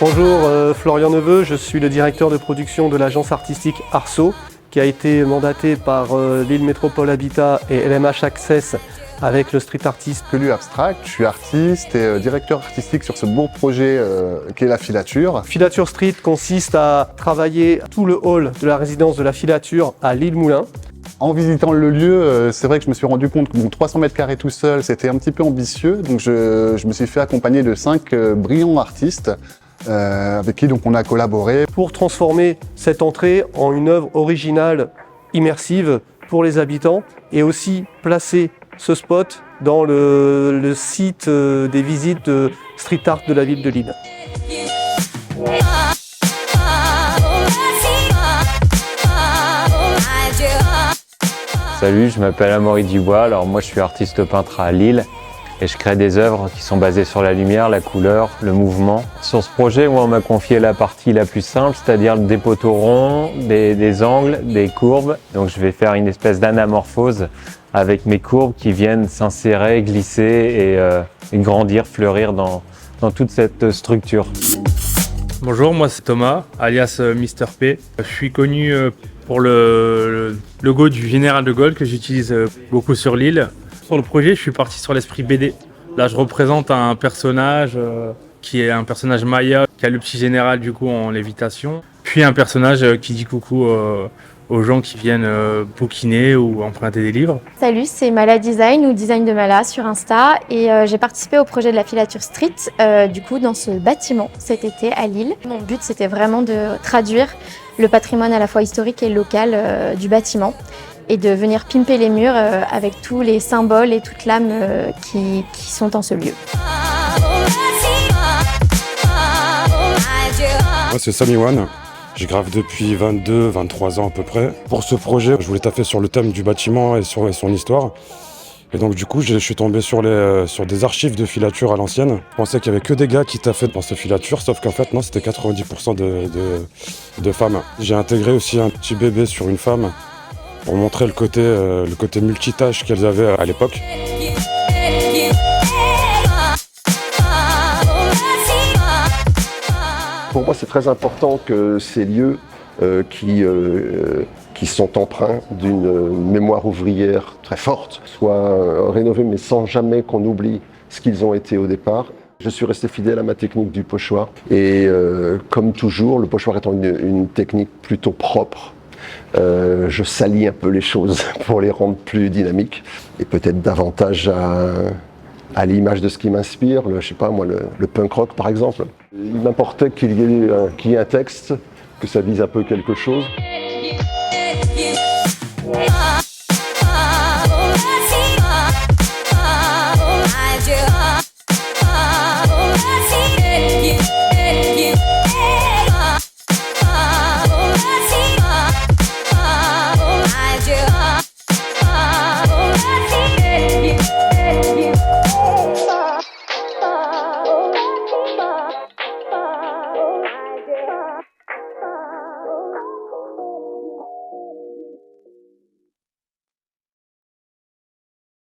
Bonjour, Florian Neveu, je suis le directeur de production de l'agence artistique Arceau, qui a été mandaté par Lille Métropole Habitat et LMH Access avec le street artist. Pelu Abstract, je suis artiste et directeur artistique sur ce beau projet qu'est la Filature. Filature Street consiste à travailler tout le hall de la résidence de la Filature à Lille-Moulin. En visitant le lieu, c'est vrai que je me suis rendu compte que 300 mètres carrés tout seul, c'était un petit peu ambitieux. Donc je me suis fait accompagner de 5 brillants artistes avec qui donc, on a collaboré. Pour transformer cette entrée en une œuvre originale, immersive pour les habitants et aussi placer ce spot dans le site des visites de street art de la ville de Lille. Salut, je m'appelle Amaury Dubois, alors moi je suis artiste peintre à Lille et je crée des œuvres qui sont basées sur la lumière, la couleur, le mouvement. Sur ce projet, moi, on m'a confié la partie la plus simple, c'est-à-dire des poteaux ronds, des angles, des courbes. Donc je vais faire une espèce d'anamorphose avec mes courbes qui viennent s'insérer, glisser et grandir, fleurir dans toute cette structure. Bonjour, moi c'est Thomas, alias Mr P. Je suis connu pour le logo du Général de Gaulle que j'utilise beaucoup sur Lille. Sur le projet, je suis parti sur l'esprit BD. Là, je représente un personnage qui est un personnage Maya, qui a le petit général du coup en lévitation. Puis un personnage qui dit coucou aux gens qui viennent bouquiner ou emprunter des livres. Salut, c'est Mala Design ou Design de Mala sur Insta et j'ai participé au projet de la Filature Street du coup dans ce bâtiment cet été à Lille. Mon but c'était vraiment de traduire le patrimoine à la fois historique et local du bâtiment et de venir pimper les murs avec tous les symboles et toute l'âme qui sont en ce lieu. Moi c'est Sami Wan. Je grave depuis 22-23 ans à peu près. Pour ce projet, je voulais taffer sur le thème du bâtiment et sur son histoire. Et donc du coup, je suis tombé sur des archives de filature à l'ancienne. Je pensais qu'il n'y avait que des gars qui taffaient dans ces filatures, sauf qu'en fait non, c'était 90% de femmes. J'ai intégré aussi un petit bébé sur une femme pour montrer le côté multitâche qu'elles avaient à l'époque. Pour moi, c'est très important que ces lieux qui sont empreints d'une mémoire ouvrière très forte soient rénovés, mais sans jamais qu'on oublie ce qu'ils ont été au départ. Je suis resté fidèle à ma technique du pochoir et comme toujours, le pochoir étant une technique plutôt propre, je salis un peu les choses pour les rendre plus dynamiques et peut-être davantage à l'image de ce qui m'inspire, je sais pas moi, le punk rock par exemple. Il m'importait qu'il y ait un texte, que ça dise un peu quelque chose.